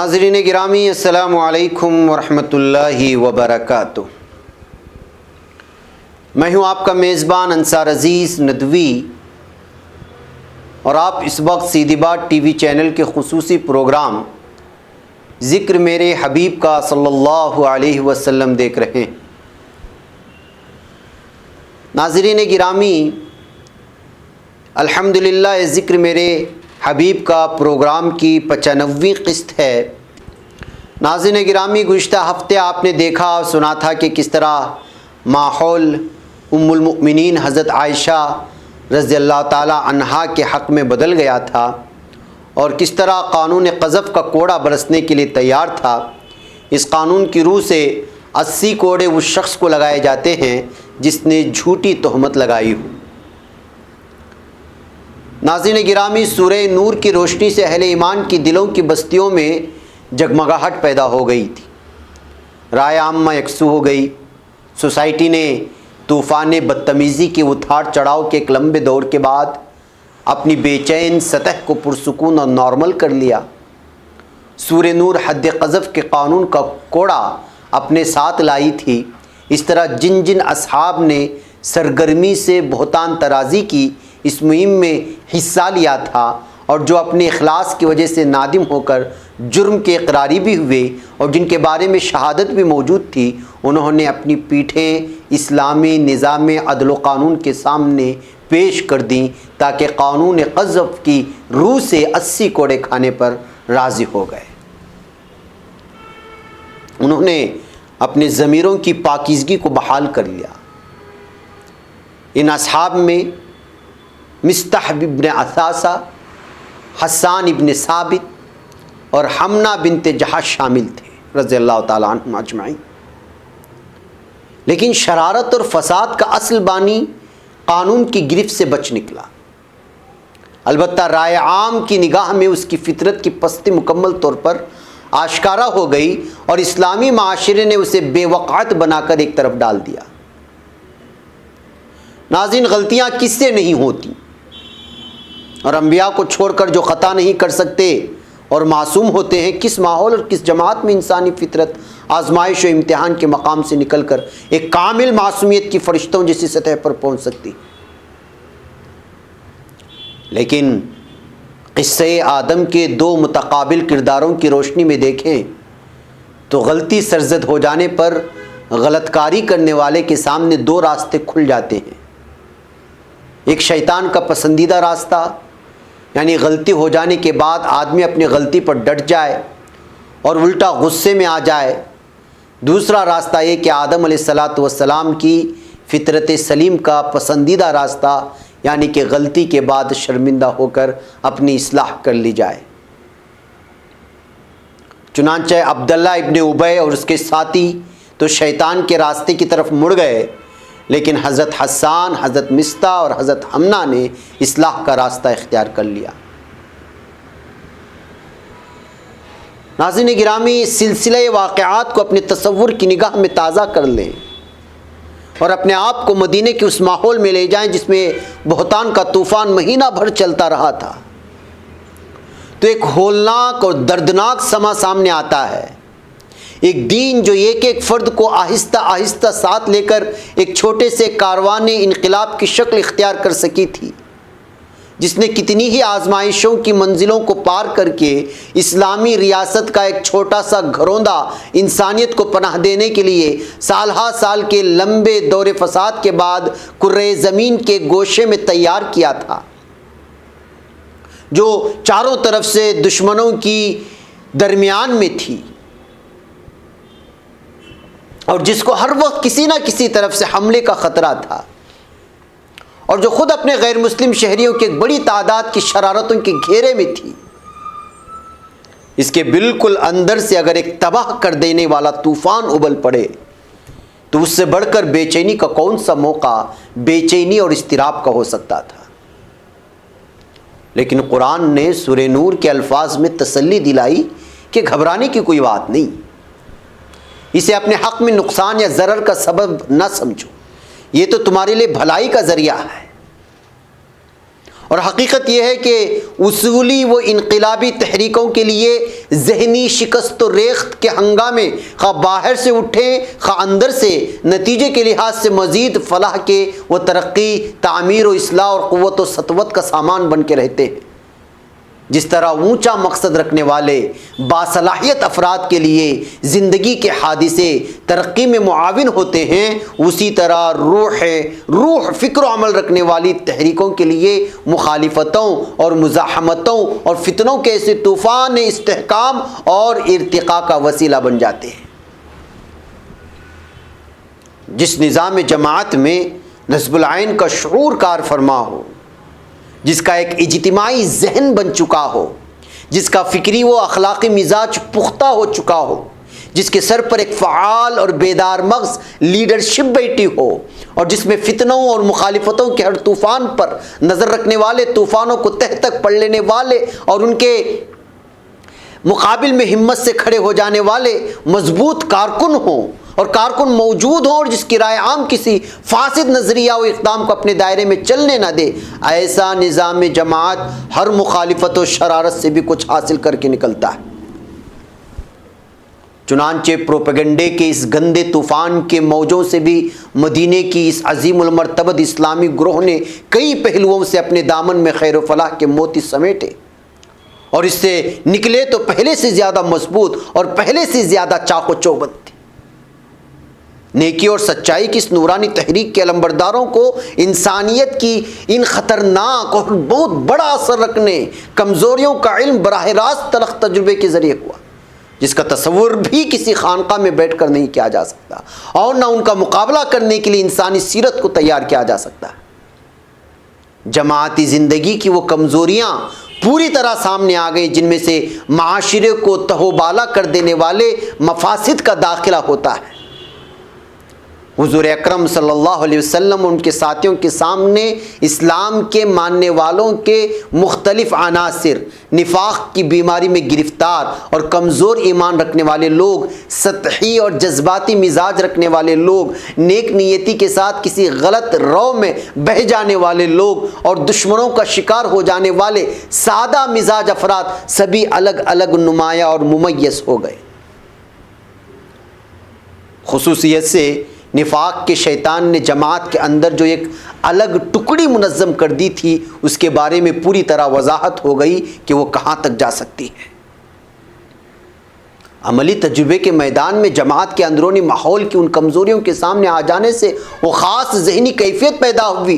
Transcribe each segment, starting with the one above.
ناظرین گرامی، السلام علیکم ورحمۃ اللہ وبرکاتہ۔ میں ہوں آپ کا میزبان انصار عزیز ندوی، اور آپ اس وقت سیدھی بات ٹی وی چینل کے خصوصی پروگرام ذکر میرے حبیب کا صلی اللہ علیہ وسلم دیکھ رہے ہیں۔ ناظرین گرامی، الحمدللہ ذکر میرے حبیب کا پروگرام کی 95ویں قسط ہے۔ ناظرین گرامی، گزشتہ ہفتے آپ نے دیکھا اور سنا تھا کہ کس طرح ماحول ام المؤمنین حضرت عائشہ رضی اللہ تعالی عنہا کے حق میں بدل گیا تھا، اور کس طرح قانون قذف کا کوڑا برسنے کے لیے تیار تھا۔ اس قانون کی روح سے 80 کوڑے اس شخص کو لگائے جاتے ہیں جس نے جھوٹی تہمت لگائی ہو۔ ناظرین گرامی، سورہ نور کی روشنی سے اہل ایمان کی دلوں کی بستیوں میں جگمگاہٹ پیدا ہو گئی تھی، رائے عامہ یکسو ہو گئی۔ سوسائٹی نے طوفان بدتمیزی کے اتار چڑھاؤ کے ایک لمبے دور کے بعد اپنی بے چین سطح کو پرسکون اور نارمل کر لیا۔ سورہ نور حد قذف کے قانون کا کوڑا اپنے ساتھ لائی تھی۔ اس طرح جن جن اصحاب نے سرگرمی سے بہتان ترازی کی اس مہم میں حصہ لیا تھا، اور جو اپنے اخلاص کی وجہ سے نادم ہو کر جرم کے اقراری بھی ہوئے اور جن کے بارے میں شہادت بھی موجود تھی، انہوں نے اپنی پیٹھیں اسلامی نظام عدل و قانون کے سامنے پیش کر دیں تاکہ قانون قذف کی روح سے 80 کوڑے کھانے پر راضی ہو گئے۔ انہوں نے اپنے ضمیروں کی پاکیزگی کو بحال کر لیا۔ ان اصحاب میں مصطح ابن اثاثہ، حسان ابن ثابت اور حمنہ بنت جحش شامل تھے رضی اللہ تعالیٰ عنہم اجمعین۔ لیکن شرارت اور فساد کا اصل بانی قانون کی گرفت سے بچ نکلا۔ البتہ رائے عام کی نگاہ میں اس کی فطرت کی پستی مکمل طور پر آشکارا ہو گئی، اور اسلامی معاشرے نے اسے بے وقعت بنا کر ایک طرف ڈال دیا۔ ناظرین، غلطیاں کس سے نہیں ہوتی، اور انبیاء کو چھوڑ کر جو خطا نہیں کر سکتے اور معصوم ہوتے ہیں، کس ماحول اور کس جماعت میں انسانی فطرت آزمائش و امتحان کے مقام سے نکل کر ایک کامل معصومیت کی فرشتوں جیسی سطح پر پہنچ سکتی۔ لیکن قصہ آدم کے دو متقابل کرداروں کی روشنی میں دیکھیں تو غلطی سرزد ہو جانے پر غلط کاری کرنے والے کے سامنے دو راستے کھل جاتے ہیں۔ ایک شیطان کا پسندیدہ راستہ، یعنی غلطی ہو جانے کے بعد آدمی اپنی غلطی پر ڈٹ جائے اور الٹا غصے میں آ جائے۔ دوسرا راستہ یہ کہ آدم علیہ السلام کی فطرت سلیم کا پسندیدہ راستہ، یعنی کہ غلطی کے بعد شرمندہ ہو کر اپنی اصلاح کر لی جائے۔ چنانچہ عبداللہ ابن ابی اور اس کے ساتھی تو شیطان کے راستے کی طرف مڑ گئے، لیکن حضرت حسان، حضرت مصطح اور حضرت حمنہ نے اصلاح کا راستہ اختیار کر لیا۔ ناظرین گرامی، سلسلہ واقعات کو اپنے تصور کی نگاہ میں تازہ کر لیں اور اپنے آپ کو مدینے کے اس ماحول میں لے جائیں جس میں بہتان کا طوفان مہینہ بھر چلتا رہا تھا، تو ایک ہولناک اور دردناک سما سامنے آتا ہے۔ ایک دین جو ایک ایک فرد کو آہستہ آہستہ ساتھ لے کر ایک چھوٹے سے کاروان انقلاب کی شکل اختیار کر سکی تھی، جس نے کتنی ہی آزمائشوں کی منزلوں کو پار کر کے اسلامی ریاست کا ایک چھوٹا سا گھروندہ انسانیت کو پناہ دینے کے لیے سال ہا سال کے لمبے دور فساد کے بعد کرۂ زمین کے گوشے میں تیار کیا تھا، جو چاروں طرف سے دشمنوں کی درمیان میں تھی، اور جس کو ہر وقت کسی نہ کسی طرف سے حملے کا خطرہ تھا، اور جو خود اپنے غیر مسلم شہریوں کی ایک بڑی تعداد کی شرارتوں کے گھیرے میں تھی۔ اس کے بالکل اندر سے اگر ایک تباہ کر دینے والا طوفان ابل پڑے تو اس سے بڑھ کر بے چینی کا کون سا موقع بے چینی اور اضطراب کا ہو سکتا تھا۔ لیکن قرآن نے سورہ نور کے الفاظ میں تسلی دلائی کہ گھبرانے کی کوئی بات نہیں، اسے اپنے حق میں نقصان یا ضرر کا سبب نہ سمجھو، یہ تو تمہارے لیے بھلائی کا ذریعہ ہے۔ اور حقیقت یہ ہے کہ اصولی و انقلابی تحریکوں کے لیے ذہنی شکست و ریخت کے ہنگامے خواہ باہر سے اٹھیں خواہ اندر سے، نتیجے کے لحاظ سے مزید فلاح کے و ترقی، تعمیر و اصلاح اور قوت و سطوت کا سامان بن کے رہتے ہیں۔ جس طرح اونچا مقصد رکھنے والے باصلاحیت افراد کے لیے زندگی کے حادثے ترقی میں معاون ہوتے ہیں، اسی طرح روح فکر و عمل رکھنے والی تحریکوں کے لیے مخالفتوں اور مزاحمتوں اور فتنوں کے ایسے طوفان استحکام اور ارتقاء کا وسیلہ بن جاتے ہیں۔ جس نظام جماعت میں نصب العین کا شعور کار فرما ہو، جس کا ایک اجتماعی ذہن بن چکا ہو، جس کا فکری و اخلاقی مزاج پختہ ہو چکا ہو، جس کے سر پر ایک فعال اور بیدار مغز لیڈرشپ بیٹھی ہو، اور جس میں فتنوں اور مخالفتوں کے ہر طوفان پر نظر رکھنے والے، طوفانوں کو تہ تک پڑھ لینے والے اور ان کے مقابل میں ہمت سے کھڑے ہو جانے والے مضبوط کارکن ہوں، اور کارکن موجود ہوں، اور جس کی رائے عام کسی فاسد نظریہ و اقدام کو اپنے دائرے میں چلنے نہ دے، ایسا نظام جماعت ہر مخالفت و شرارت سے بھی کچھ حاصل کر کے نکلتا ہے۔ چنانچہ پروپیگنڈے کے اس گندے طوفان کے موجوں سے بھی مدینے کی اس عظیم المرتبت اسلامی گروہ نے کئی پہلوؤں سے اپنے دامن میں خیر و فلاح کے موتی سمیٹے، اور اس سے نکلے تو پہلے سے زیادہ مضبوط اور پہلے سے زیادہ چاق و چوبند تھے۔ نیکی اور سچائی کی اس نورانی تحریک کے علمبرداروں کو انسانیت کی ان خطرناک اور بہت بڑا اثر رکھنے کمزوریوں کا علم براہ راست تلخ تجربے کے ذریعے ہوا، جس کا تصور بھی کسی خانقاہ میں بیٹھ کر نہیں کیا جا سکتا، اور نہ ان کا مقابلہ کرنے کے لیے انسانی سیرت کو تیار کیا جا سکتا ہے۔ جماعتی زندگی کی وہ کمزوریاں پوری طرح سامنے آ گئی جن میں سے معاشرے کو تہو بالا کر دینے والے مفاسد کا داخلہ ہوتا ہے۔ حضور اکرم صلی اللہ علیہ وسلم ان کے ساتھیوں کے سامنے اسلام کے ماننے والوں کے مختلف عناصر، نفاق کی بیماری میں گرفتار اور کمزور ایمان رکھنے والے لوگ، سطحی اور جذباتی مزاج رکھنے والے لوگ، نیک نیتی کے ساتھ کسی غلط رو میں بہہ جانے والے لوگ، اور دشمنوں کا شکار ہو جانے والے سادہ مزاج افراد سبھی الگ الگ نمایاں اور ممیز ہو گئے۔ خصوصیت سے نفاق کے شیطان نے جماعت کے اندر جو ایک الگ ٹکڑی منظم کر دی تھی، اس کے بارے میں پوری طرح وضاحت ہو گئی کہ وہ کہاں تک جا سکتی ہے۔ عملی تجربے کے میدان میں جماعت کے اندرونی ماحول کی ان کمزوریوں کے سامنے آ جانے سے وہ خاص ذہنی کیفیت پیدا ہوئی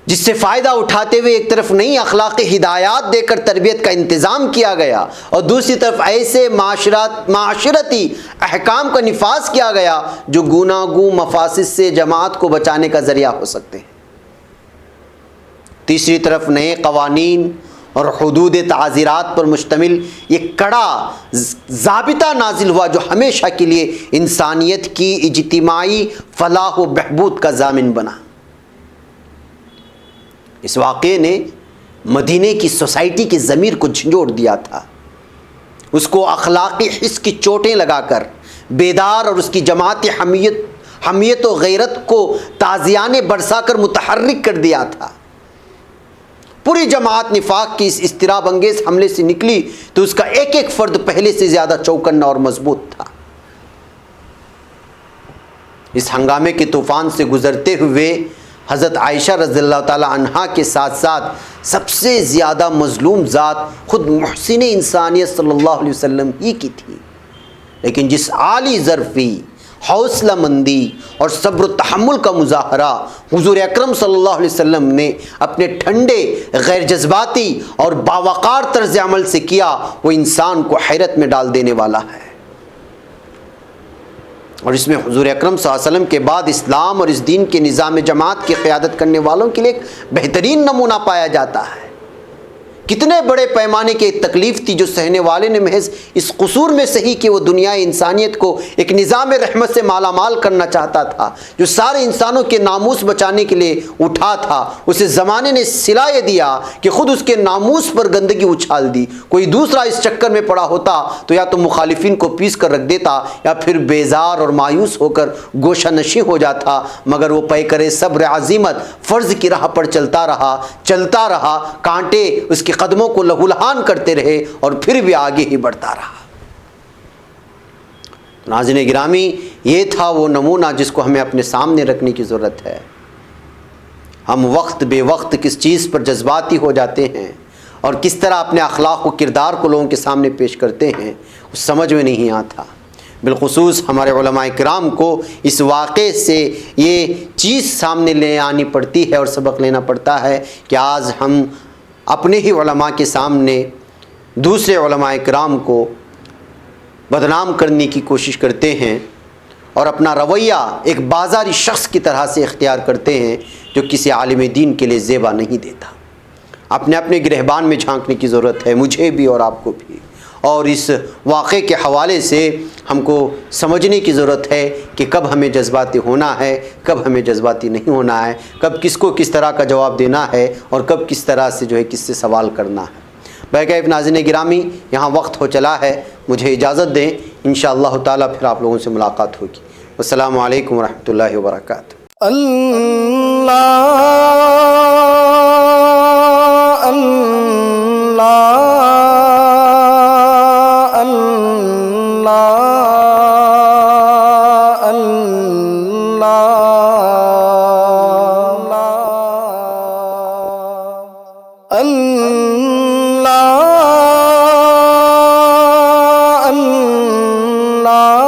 جس سے فائدہ اٹھاتے ہوئے ایک طرف نئی اخلاقی ہدایات دے کر تربیت کا انتظام کیا گیا، اور دوسری طرف ایسے معاشرتی احکام کا نفاذ کیا گیا جو گوناگوں مفاسد سے جماعت کو بچانے کا ذریعہ ہو سکتے ہیں۔ تیسری طرف نئے قوانین اور حدود تعزیرات پر مشتمل ایک کڑا ضابطہ نازل ہوا جو ہمیشہ کے لیے انسانیت کی اجتماعی فلاح و بہبود کا ضامن بنا۔ اس واقعے نے مدینے کی سوسائٹی کی ضمیر کو جھنجھوڑ دیا تھا، اس کو اخلاقی حس کی چوٹیں لگا کر بیدار اور اس کی جماعتی حمیت و غیرت کو تازیانے برسا کر متحرک کر دیا تھا۔ پوری جماعت نفاق کی اس اضطراب انگیز حملے سے نکلی تو اس کا ایک ایک فرد پہلے سے زیادہ چوکنا اور مضبوط تھا۔ اس ہنگامے کے طوفان سے گزرتے ہوئے حضرت عائشہ رضی اللہ تعالی عنہا کے ساتھ ساتھ سب سے زیادہ مظلوم ذات خود محسن انسانیت صلی اللہ علیہ وسلم ہی کی تھی، لیکن جس عالی ظرفی، حوصلہ مندی اور صبر و تحمل کا مظاہرہ حضور اکرم صلی اللہ علیہ وسلم نے اپنے ٹھنڈے، غیر جذباتی اور باوقار طرز عمل سے کیا، وہ انسان کو حیرت میں ڈال دینے والا ہے۔ اور اس میں حضور اکرم صلی اللہ علیہ وسلم کے بعد اسلام اور اس دین کے نظام جماعت کی قیادت کرنے والوں کے لیے ایک بہترین نمونہ پایا جاتا ہے کتنے بڑے پیمانے کی تکلیف تھی جو سہنے والے نے محض اس قصور میں سہی کہ وہ دنیا انسانیت کو ایک نظام رحمت سے مالا مال کرنا چاہتا تھا، جو سارے انسانوں کے ناموس بچانے کے لیے اٹھا تھا، اسے زمانے نے صلا یہ دیا کہ خود اس کے ناموس پر گندگی اچھال دی۔ کوئی دوسرا اس چکر میں پڑا ہوتا تو یا تو مخالفین کو پیس کر رکھ دیتا یا پھر بیزار اور مایوس ہو کر گوشہ نشیں ہو جاتا، مگر وہ پیکر صبر عزیمت فرض کی راہ پر چلتا رہا، کانٹے اس کے قدموں کو لہولہان کرتے رہے اور پھر بھی آگے ہی بڑھتا رہا۔ ناظرین گرامی، یہ تھا وہ نمونہ جس کو ہمیں اپنے سامنے رکھنے کی ضرورت ہے۔ ہم وقت بے وقت کس چیز پر جذباتی ہو جاتے ہیں اور کس طرح اپنے اخلاق و کردار کو لوگوں کے سامنے پیش کرتے ہیں، اس سمجھ میں نہیں آتا۔ بالخصوص ہمارے علماء کرام کو اس واقعے سے یہ چیز سامنے لے آنی پڑتی ہے اور سبق لینا پڑتا ہے کہ آج ہم اپنے ہی علماء کے سامنے دوسرے علماء کرام کو بدنام کرنے کی کوشش کرتے ہیں اور اپنا رویہ ایک بازاری شخص کی طرح سے اختیار کرتے ہیں جو کسی عالم دین کے لیے زیبا نہیں دیتا۔ اپنے اپنے گرہبان میں جھانکنے کی ضرورت ہے، مجھے بھی اور آپ کو بھی، اور اس واقعے کے حوالے سے ہم کو سمجھنے کی ضرورت ہے کہ کب ہمیں جذباتی ہونا ہے، کب ہمیں جذباتی نہیں ہونا ہے، کب کس کو کس طرح کا جواب دینا ہے اور کب کس طرح سے کس سے سوال کرنا ہے۔ بہرکیف ناظرین گرامی، یہاں وقت ہو چلا ہے، مجھے اجازت دیں، انشاءاللہ تعالیٰ پھر آپ لوگوں سے ملاقات ہوگی۔ السلام علیکم ورحمۃ اللہ وبرکاتہ۔ اللہ اللہ اللہ اللہ